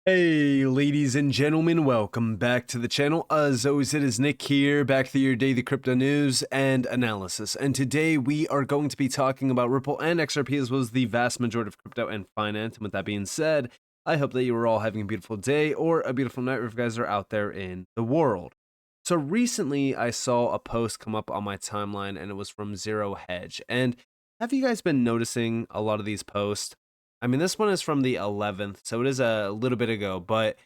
Hey, ladies and gentlemen, welcome back to the channel. As always, it is Nick here, back to your daily crypto news and analysis. And today we are going to be talking about Ripple and XRP, as well as the vast majority of crypto and finance. And with that being said, I hope that you are all having a beautiful day or a beautiful night wherever you guys are out there in the world. So recently, I saw a post come up on my timeline, and it was from Zero Hedge. And have you guys been noticing a lot of these posts? I mean, this one is from the 11th, so it is a little bit ago, but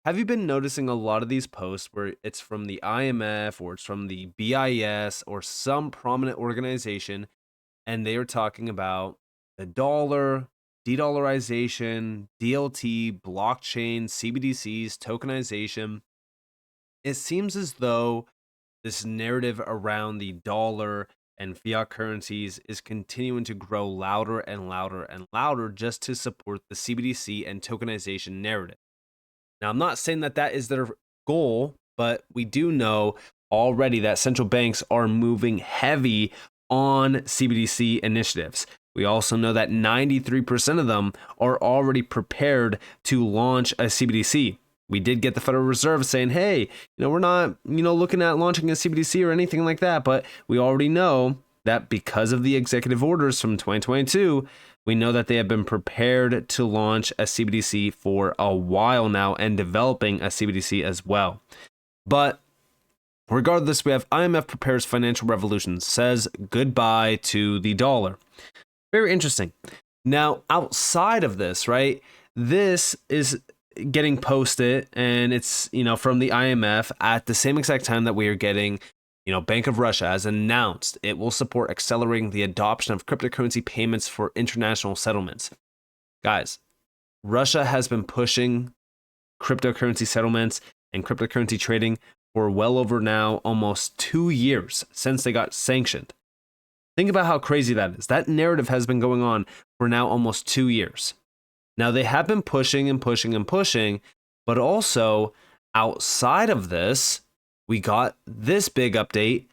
have you been noticing a lot of these posts where it's from the IMF or it's from the BIS or some prominent organization, and they are talking about the dollar, de-dollarization, DLT, blockchain, CBDCs, tokenization? It seems as though this narrative around the dollar and fiat currencies is continuing to grow louder and louder and louder just to support the CBDC and tokenization narrative. Now, I'm not saying that that is their goal, but we do know already that central banks are moving heavy on CBDC initiatives. We also know that 93% of them are already prepared to launch a CBDC. We did get the Federal Reserve saying, hey, we're not, looking at launching a CBDC or anything like that, but we already know that because of the executive orders from 2022, we know that they have been prepared to launch a CBDC for a while now and developing a CBDC as well. But regardless, we have IMF prepares financial revolution, says goodbye to the dollar. Very interesting. Now, outside of this, right, this is getting posted, and it's from the IMF at the same exact time that we are getting Bank of Russia has announced it will support accelerating the adoption of cryptocurrency payments for international settlements. Guys, Russia has been pushing cryptocurrency settlements and cryptocurrency trading for well over now almost 2 years since they got sanctioned. Think about how crazy that is. That narrative has been going on for now almost 2 years. Now, they have been pushing and pushing and pushing, but also outside of this, we got this big update,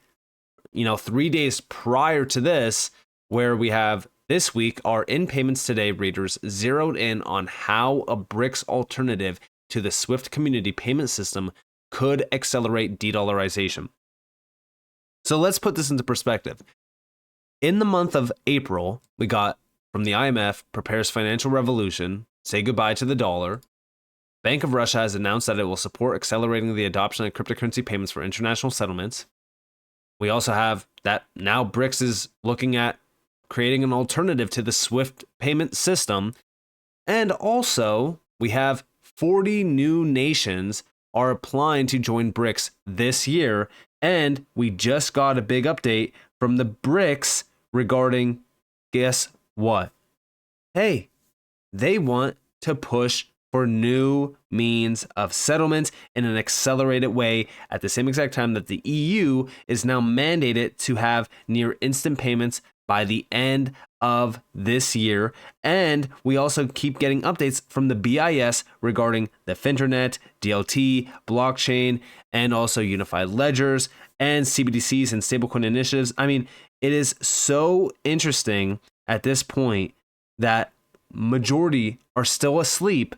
3 days prior to this, where we have this week our In Payments Today readers zeroed in on how a Brics alternative to the SWIFT community payment system could accelerate de-dollarization. So let's put this into perspective. In the month of April, we got from the IMF, prepares financial revolution, say goodbye to the dollar. Bank of Russia has announced that it will support accelerating the adoption of cryptocurrency payments for international settlements. We also have that now Brics is looking at creating an alternative to the SWIFT payment system. And also, we have 40 new nations are applying to join Brics this year. And we just got a big update from the Brics regarding, guess what? Hey, they want to push for new means of settlement in an accelerated way at the same exact time that the EU is now mandated to have near instant payments by the end of this year. And we also keep getting updates from the BIS regarding the Finternet, DLT, blockchain, and also unified ledgers and CBDCs and stablecoin initiatives. I mean, it is so interesting at this point that majority are still asleep,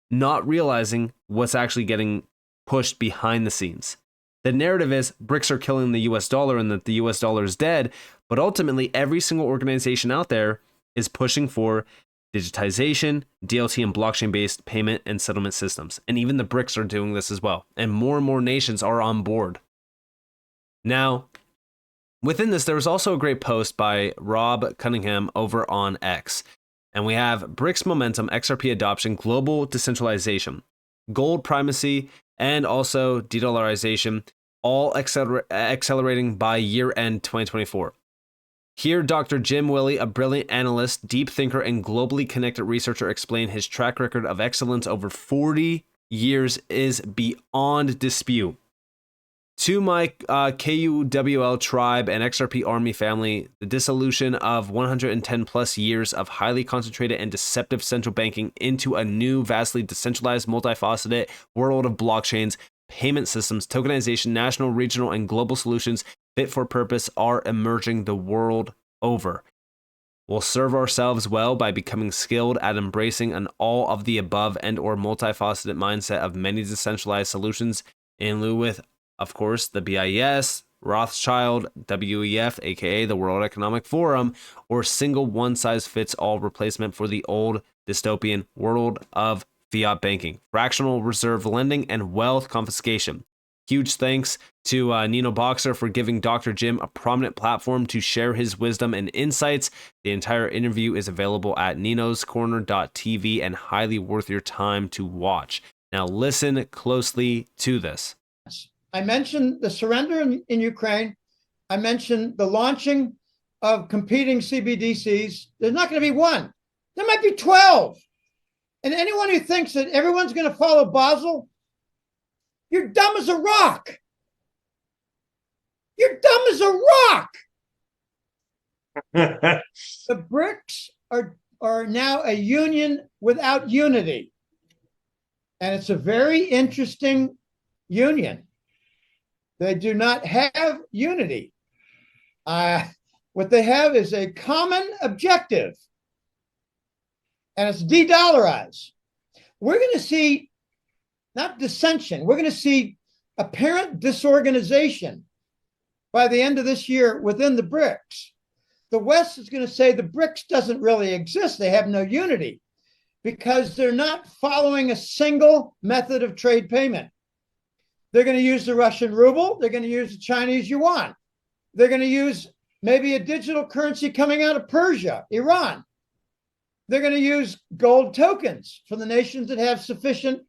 not realizing what's actually getting pushed behind the scenes. The narrative is Brics are killing the US dollar and that the US dollar is dead, but ultimately every single organization out there is pushing for digitization, DLT, and blockchain-based payment and settlement systems. And even the Brics are doing this as well. And more nations are on board. Now, within this, there was also a great post by Rob Cunningham over on X. And we have Brics momentum, XRP adoption, global decentralization, gold primacy, and also de-dollarization, all accelerating by year-end 2024. Here, Dr. Jim Willey, a brilliant analyst, deep thinker, and globally connected researcher, explained his track record of excellence over 40 years is beyond dispute. To my KUWL tribe and XRP Army family, the dissolution of 110 plus years of highly concentrated and deceptive central banking into a new, vastly decentralized, multifaceted world of blockchains, payment systems, tokenization, national, regional, and global solutions fit for purpose are emerging the world over. We'll serve ourselves well by becoming skilled at embracing an all of the above and or multifaceted mindset of many decentralized solutions in lieu with, of course, the BIS, Rothschild, WEF, aka the World Economic Forum, or single one-size-fits-all replacement for the old dystopian world of fiat banking, fractional reserve lending, and wealth confiscation. Huge thanks to Nino Boxer for giving Dr. Jim a prominent platform to share his wisdom and insights. The entire interview is available at ninoscorner.tv and highly worth your time to watch. Now listen closely to this. I mentioned the surrender in Ukraine. I mentioned the launching of competing CBDCs. There's not going to be one. There might be 12. And anyone who thinks that everyone's going to follow Basel, you're dumb as a rock. You're dumb as a rock. The Brics are now a union without unity. And it's a very interesting union. They do not have unity. What they have is a common objective, and it's de-dollarize. We're going to see not dissension. We're going to see apparent disorganization by the end of this year within the Brics. The West is going to say the Brics doesn't really exist. They have no unity because they're not following a single method of trade payment. They're going to use the Russian ruble. They're going to use the Chinese yuan. They're going to use maybe a digital currency coming out of Persia, Iran. They're going to use gold tokens for the nations that have sufficient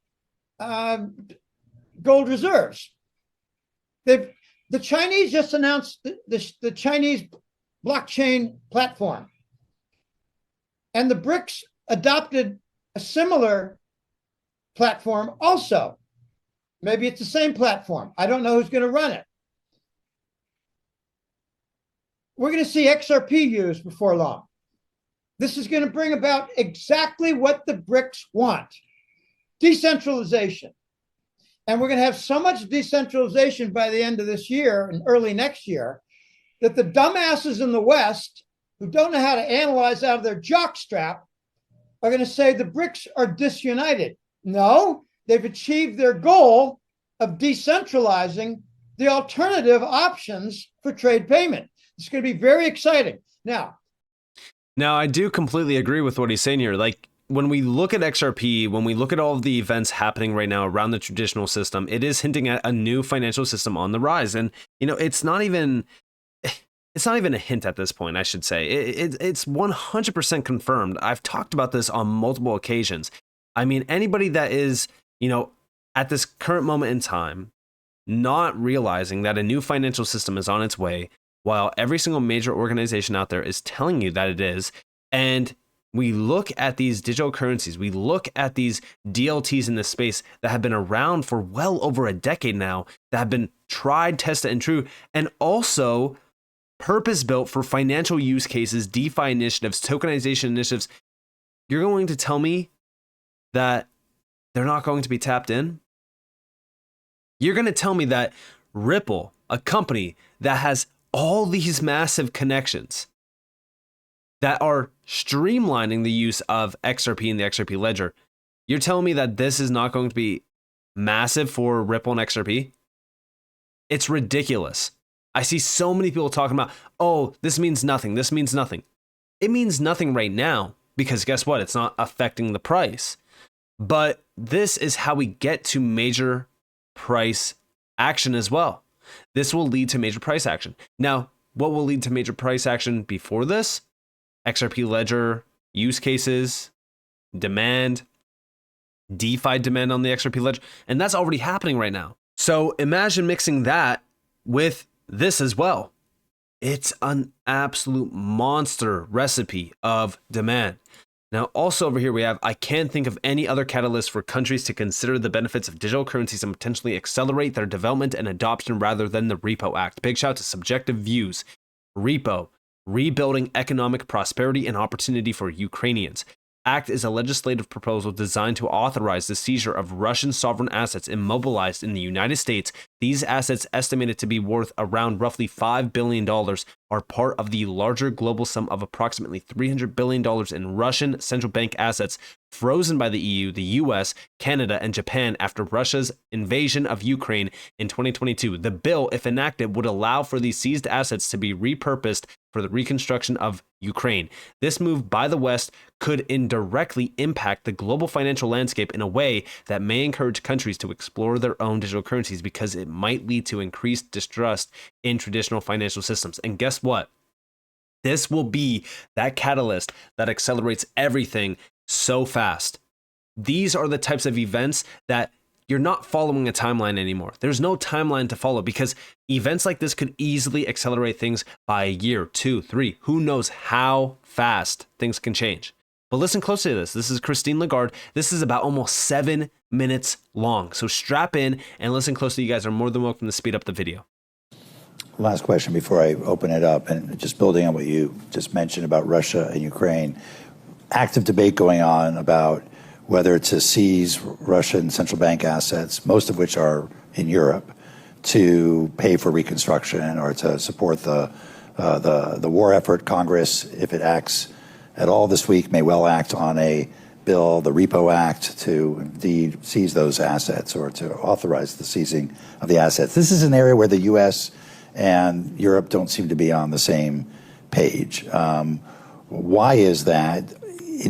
gold reserves. The Chinese just announced the Chinese blockchain platform. And the Brics adopted a similar platform also. Maybe it's the same platform. I don't know who's going to run it. We're going to see XRP used before long. This is going to bring about exactly what the Brics want. Decentralization. And we're going to have so much decentralization by the end of this year and early next year that the dumbasses in the West who don't know how to analyze out of their jockstrap are going to say the Brics are disunited. No, they've achieved their goal of decentralizing the alternative options for trade payment. It's going to be very exciting. Now, I do completely agree with what he's saying here. Like, when we look at XRP, when we look at all of the events happening right now around the traditional system, it is hinting at a new financial system on the rise. And, you know, it's not even a hint at this point, I should say. It's 100% confirmed. I've talked about this on multiple occasions. I mean, anybody that is, you know, at this current moment in time, not realizing that a new financial system is on its way, while every single major organization out there is telling you that it is, and we look at these digital currencies, we look at these DLTs in this space that have been around for well over a decade now, that have been tried, tested, and true, and also purpose-built for financial use cases, DeFi initiatives, tokenization initiatives. You're going to tell me that they're not going to be tapped in? You're going to tell me that Ripple, a company that has all these massive connections that are streamlining the use of XRP and the XRP ledger, you're telling me that this is not going to be massive for Ripple and XRP? It's ridiculous. I see so many people talking about, oh, this means nothing. This means nothing. It means nothing right now because guess what? It's not affecting the price. But this is how we get to major price action as well. This will lead to major price action. Now, what will lead to major price action before this? XRP ledger, use cases, demand, DeFi demand on the XRP ledger. And that's already happening right now. So imagine mixing that with this as well. It's an absolute monster recipe of demand. Now, also over here we have, I can't think of any other catalyst for countries to consider the benefits of digital currencies and potentially accelerate their development and adoption rather than the REPO Act. Big shout to Subjective Views. REPO, Rebuilding Economic Prosperity and Opportunity for Ukrainians. Act is a legislative proposal designed to authorize the seizure of Russian sovereign assets immobilized in the United States These assets, estimated to be worth around roughly $5 billion, are part of the larger global sum of approximately $300 billion in Russian central bank assets frozen by the EU, the US, Canada, and Japan after Russia's invasion of Ukraine in 2022. The bill, if enacted, would allow for these seized assets to be repurposed for the reconstruction of Ukraine. This move by the West could indirectly impact the global financial landscape in a way that may encourage countries to explore their own digital currencies, because it might lead to increased distrust in traditional financial systems. And guess what? This will be that catalyst that accelerates everything so fast. These are the types of events that you're not following a timeline anymore. There's no timeline to follow, because events like this could easily accelerate things by a year, 2, 3. Who knows how fast things can change. But listen closely to this. This is Christine Lagarde. This is about almost 7 minutes long. So strap in and listen closely. You guys are more than welcome to speed up the video. Last question before I open it up, and just building on what you just mentioned about Russia and Ukraine. Active debate going on about whether to seize Russian central bank assets, most of which are in Europe, to pay for reconstruction or to support the war effort. Congress, if it acts at all this week, may well act on a bill, the REPO Act, to indeed seize those assets or to authorize the seizing of the assets. This is an area where the U.S. and Europe don't seem to be on the same page. Why is that?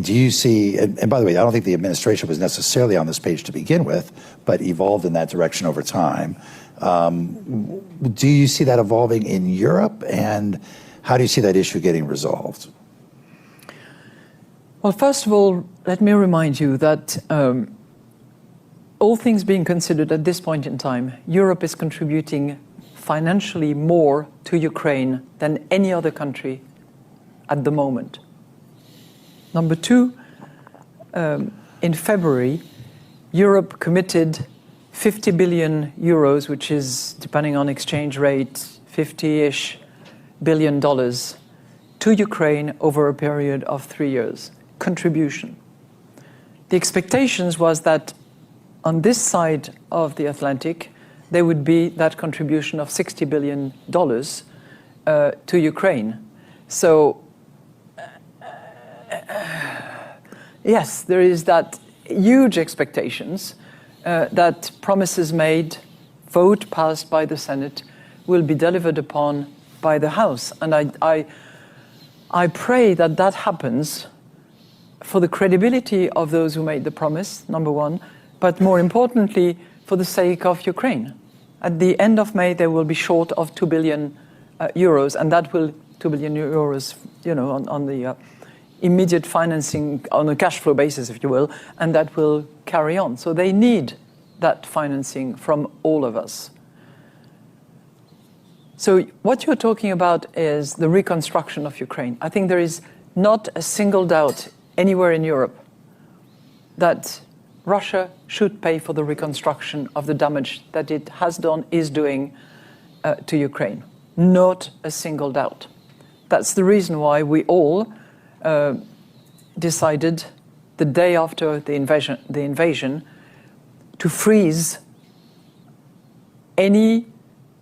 Do you see, and by the way, I don't think the administration was necessarily on this page to begin with, but evolved in that direction over time. Do you see that evolving in Europe, and how do you see that issue getting resolved? Well, first of all, let me remind you that all things being considered at this point in time, Europe is contributing financially more to Ukraine than any other country at the moment. Number two, in February, Europe committed 50 billion euros, which is, depending on exchange rate, 50-ish billion dollars, to Ukraine over a period of 3 years. Contribution. The expectations was that on this side of the Atlantic, there would be that contribution of $60 billion to Ukraine. So, yes, there is that huge expectations that promises made, vote passed by the Senate, will be delivered upon by the House. And I pray that that happens for the credibility of those who made the promise, number one, but more importantly, for the sake of Ukraine. At the end of May, they will be short of 2 billion euros, and that will, 2 billion euros, on the immediate financing, on a cash flow basis, if you will, and that will carry on. So they need that financing from all of us. So what you're talking about is the reconstruction of Ukraine. I think there is not a single doubt anywhere in Europe that Russia should pay for the reconstruction of the damage that it has done, is doing to Ukraine. Not a single doubt. That's the reason why we all decided the day after the invasion to freeze any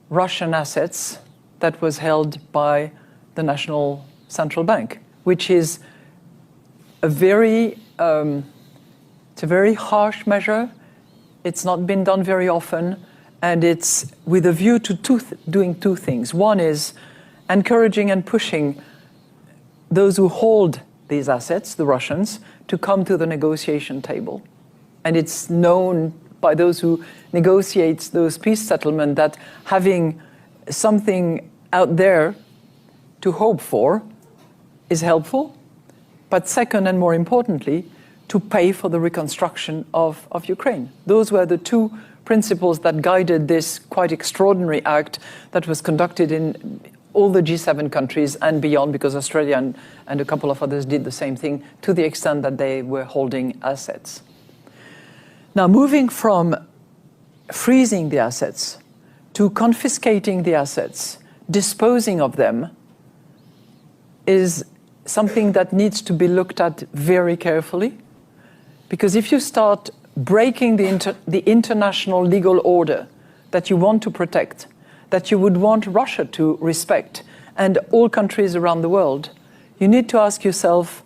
Russian assets that was held by the National Central Bank, which is a very it's a very harsh measure. It's not been done very often, and it's with a view to doing two things. One is encouraging and pushing those who hold these assets, the Russians, to come to the negotiation table. And it's known by those who negotiate those peace settlements that having something out there to hope for is helpful. But second, and more importantly, to pay for the reconstruction of Ukraine. Those were the two principles that guided this quite extraordinary act that was conducted in all the G7 countries and beyond, because Australia and a couple of others did the same thing to the extent that they were holding assets. Now, moving from freezing the assets to confiscating the assets, disposing of them, is something that needs to be looked at very carefully. Because if you start breaking the international legal order that you want to protect, that you would want Russia to respect, and all countries around the world, you need to ask yourself,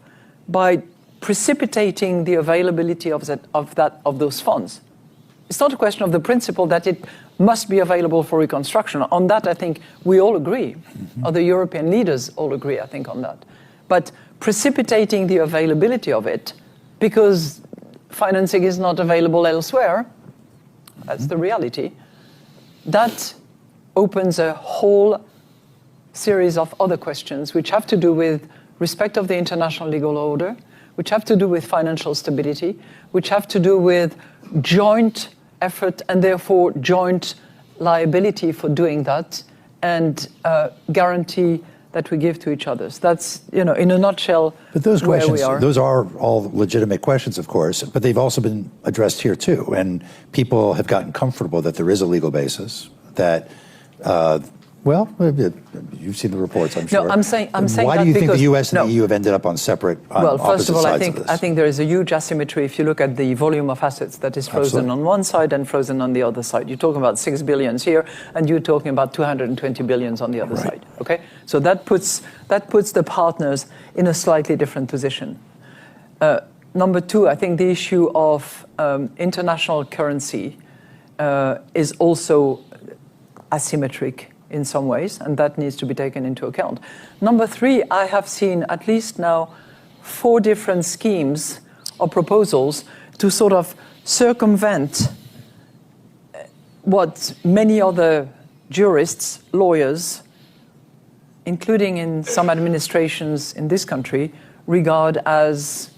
by precipitating the availability of those funds. It's not a question of the principle that it must be available for reconstruction. On that, I think we all agree. Or the European leaders all agree, I think, on that. But precipitating the availability of it, because financing is not available elsewhere, that's the reality, that opens a whole series of other questions which have to do with respect of the international legal order, which have to do with financial stability, which have to do with joint effort and therefore joint liability for doing that, and guarantee that we give to each other. So that's, in a nutshell, but those where questions, we are. Those are all legitimate questions, of course, but they've also been addressed here too. And people have gotten comfortable that there is a legal basis, that, you've seen the reports, I'm sure. No, I'm saying why that do you think because, the US and the EU have ended up on separate, well, first of all, sides of this? I think there is a huge asymmetry if you look at the volume of assets that is frozen Absolutely. on one side and frozen on the other side. You're talking about 6 billion here, and you're talking about 220 billions on the other side. Okay, so that puts the partners in a slightly different position. Number two, I think the issue of international currency is also asymmetric in some ways, and that needs to be taken into account. Number three, I have seen at least now 4 different schemes or proposals to sort of circumvent what many other jurists, lawyers, including in some administrations in this country, regard as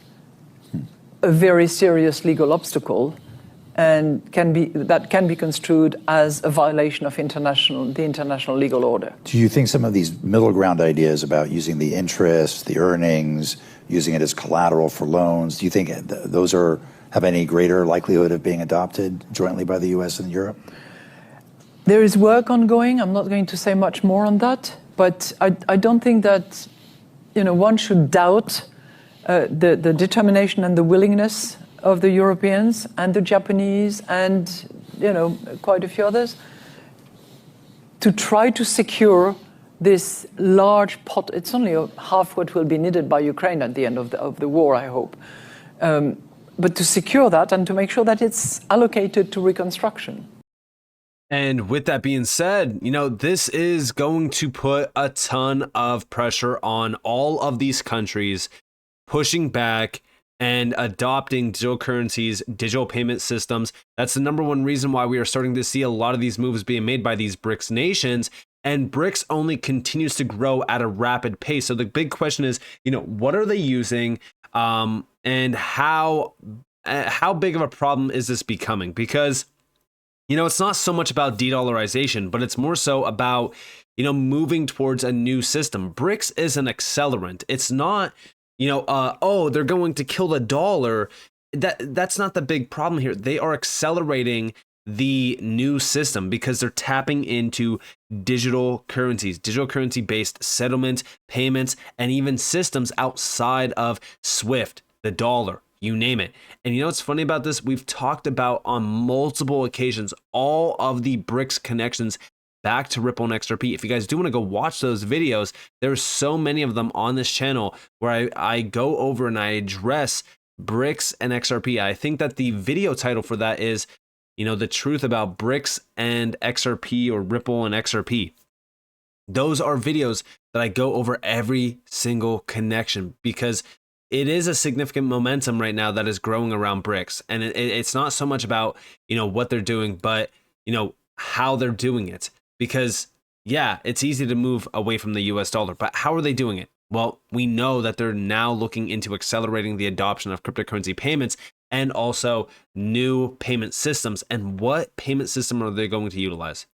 a very serious legal obstacle, and that can be construed as a violation of the international legal order. Do you think some of these middle ground ideas about using the interest, the earnings, using it as collateral for loans, do you think those have any greater likelihood of being adopted jointly by the US and Europe? There is work ongoing. I'm not going to say much more on that, but I don't think that one should doubt the determination and the willingness of the Europeans and the Japanese and quite a few others to try to secure this large pot. It's only half what will be needed by Ukraine at the end of the war, I hope. But to secure that and to make sure that it's allocated to reconstruction. And with that being said, this is going to put a ton of pressure on all of these countries pushing back and adopting digital currencies, digital payment systems. That's the number one reason why we are starting to see a lot of these moves being made by these Brics nations. And Brics only continues to grow at a rapid pace. So the big question is, what are they using, and how big of a problem is this becoming? Because, it's not so much about de-dollarization, but it's more so about, moving towards a new system. Brics is an accelerant. It's not, they're going to kill the dollar. That's not the big problem here. They are accelerating the new system because they're tapping into digital currencies, digital currency based settlement, payments, and even systems outside of SWIFT, the dollar, you name it. And what's funny about this? We've talked about on multiple occasions all of the Brics connections back to Ripple and XRP. If you guys do want to go watch those videos, there's so many of them on this channel where I go over and I address Brics and XRP. I think that the video title for that is, the truth about Brics and XRP, or Ripple and XRP. Those are videos that I go over every single connection because it is a significant momentum right now that is growing around Brics. And it's not so much about, what they're doing, but, how they're doing it. Because, yeah, it's easy to move away from the US dollar, but how are they doing it? Well, we know that they're now looking into accelerating the adoption of cryptocurrency payments and also new payment systems. And what payment system are they going to utilize?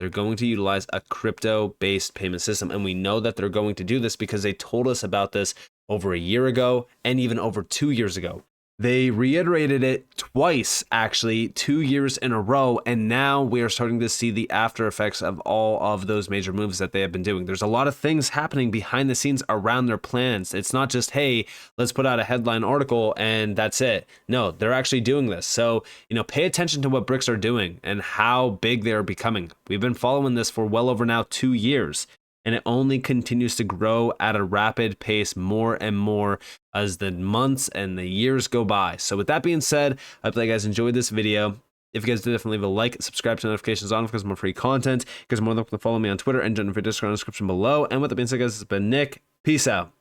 They're going to utilize a crypto-based payment system. And we know that they're going to do this because they told us about this over a year ago and even over 2 years ago. They reiterated it twice, actually, 2 years in a row, and now we are starting to see the after effects of all of those major moves that they have been doing. There's a lot of things happening behind the scenes around their plans. It's not just, hey, let's put out a headline article and that's it. No, they're actually doing this. So, pay attention to what Brics are doing and how big they're becoming. We've been following this for well over now 2 years. And it only continues to grow at a rapid pace more and more as the months and the years go by. So with that being said, I hope that you guys enjoyed this video. If you guys did, definitely leave a like, subscribe to notifications on because more free content. You guys are more than welcome to follow me on Twitter and join the Discord in the description below. And with that being said, guys, it's been Nick. Peace out.